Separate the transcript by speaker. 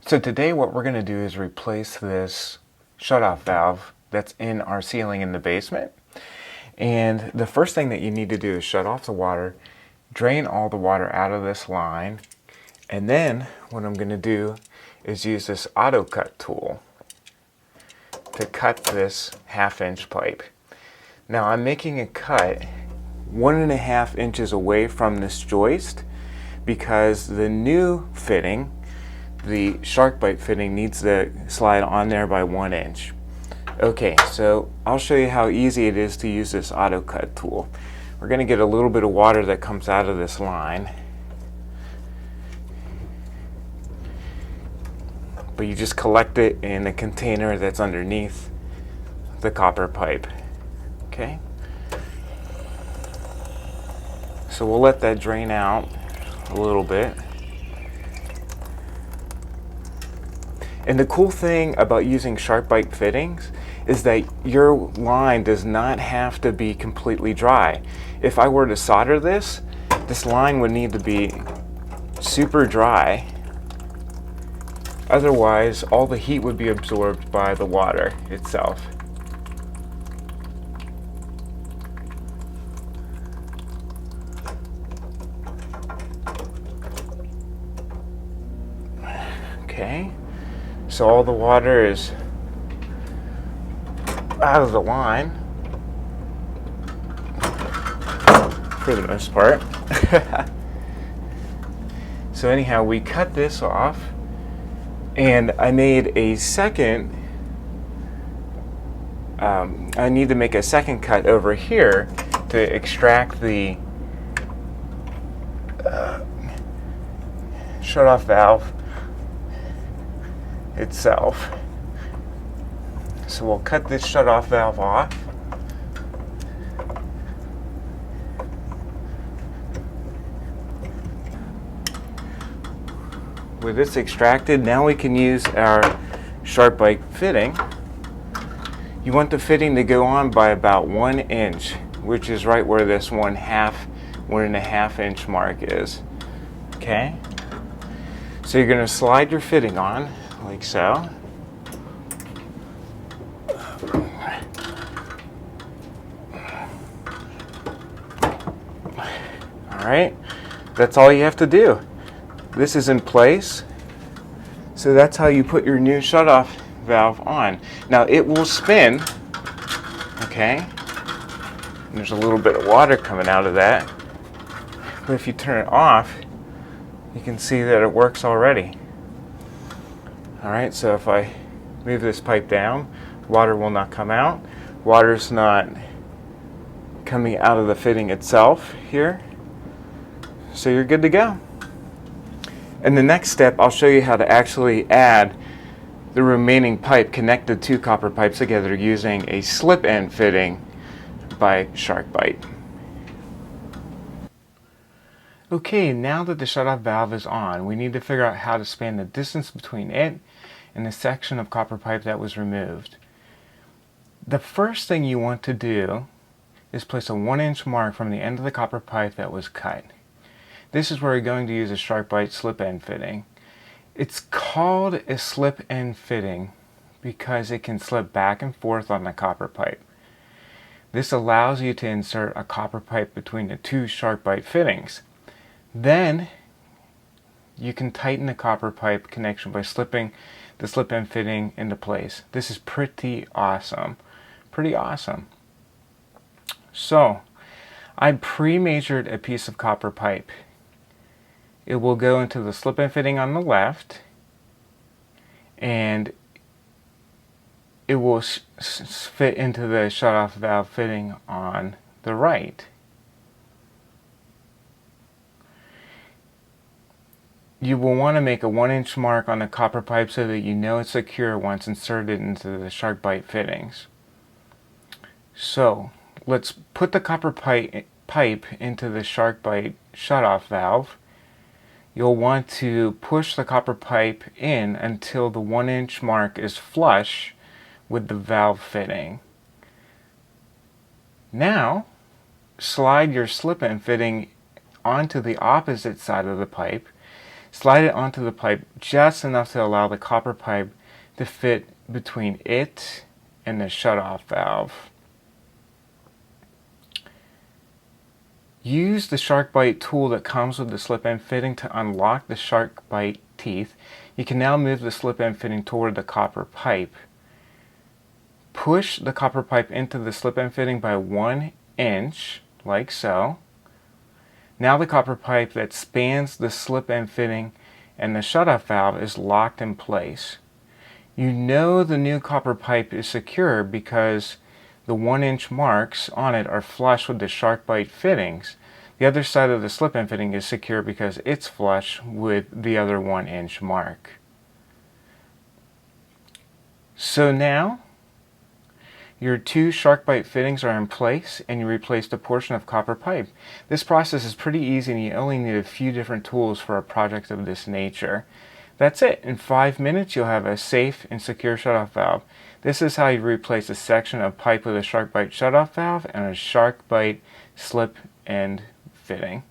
Speaker 1: So today what we're going to do is replace this shutoff valve that's in our ceiling in the basement. And the first thing that you need to do is shut off the water, drain all the water out of this line, and then what I'm going to do is use this auto cut tool to cut this 1/2 inch pipe. Now I'm making a cut 1.5 inches away from this joist because the new fitting, the SharkBite fitting, needs to slide on there by 1 inch. Okay, so I'll show you how easy it is to use this auto cut tool. We're going to get a little bit of water that comes out of this line, but you just collect it in a container that's underneath the copper pipe. Okay, so we'll let that drain out a little bit. And the cool thing about using SharkBite fittings is that your line does not have to be completely dry. If I were to solder this line would need to be super dry. Otherwise, all the heat would be absorbed by the water itself. Okay. So all the water is out of the line, for the most part. So anyhow, we cut this off, and I made a second, I need to make a second cut over here to extract the shutoff valve itself. So we'll cut this shutoff valve off. With this extracted, now we can use our SharkBite fitting. You want the fitting to go on by about 1 inch, which is right where this 1.5 inch mark is. Okay? So you're going to slide your fitting on like so. Alright, that's all you have to do. This is in place. So that's how you put your new shutoff valve on. Now it will spin, okay? And there's a little bit of water coming out of that. But if you turn it off, you can see that it works already. Alright, so if I move this pipe down, water will not come out. Water's not coming out of the fitting itself here. So you're good to go. In the next step, I'll show you how to actually add the remaining pipe, connect the two copper pipes together using a slip-end fitting by SharkBite. Okay, now that the shutoff valve is on, we need to figure out how to span the distance between it and the section of copper pipe that was removed. The first thing you want to do is place a 1 inch mark from the end of the copper pipe that was cut. This is where we're going to use a SharkBite slip-end fitting. It's called a slip-end fitting because it can slip back and forth on the copper pipe. This allows you to insert a copper pipe between the two SharkBite fittings. Then you can tighten the copper pipe connection by slipping the slip-end fitting into place. This is pretty awesome. Pretty awesome. So I pre-measured a piece of copper pipe. It will go into the slip-end fitting on the left, and it will fit into the shutoff valve fitting on the right. You will want to make a 1 inch mark on the copper pipe so that you know it's secure once inserted into the SharkBite fittings. So let's put the copper pipe into the SharkBite shutoff valve. You'll want to push the copper pipe in until the 1 inch mark is flush with the valve fitting. Now, slide your slip-in fitting onto the opposite side of the pipe Slide it onto the pipe just enough to allow the copper pipe to fit between it and the shutoff valve. Use the SharkBite tool that comes with the slip-end fitting to unlock the SharkBite teeth. You can now move the slip-end fitting toward the copper pipe. Push the copper pipe into the slip-end fitting by 1 inch, like so. Now the copper pipe that spans the slip-end fitting and the shutoff valve is locked in place. You know the new copper pipe is secure because the 1-inch marks on it are flush with the SharkBite fittings. The other side of the slip-end fitting is secure because it's flush with the other 1-inch mark. So now your 2 SharkBite fittings are in place and you replaced a portion of copper pipe. This process is pretty easy and you only need a few different tools for a project of this nature. That's it. In 5 minutes you'll have a safe and secure shutoff valve. This is how you replace a section of pipe with a SharkBite shutoff valve and a SharkBite slip end fitting.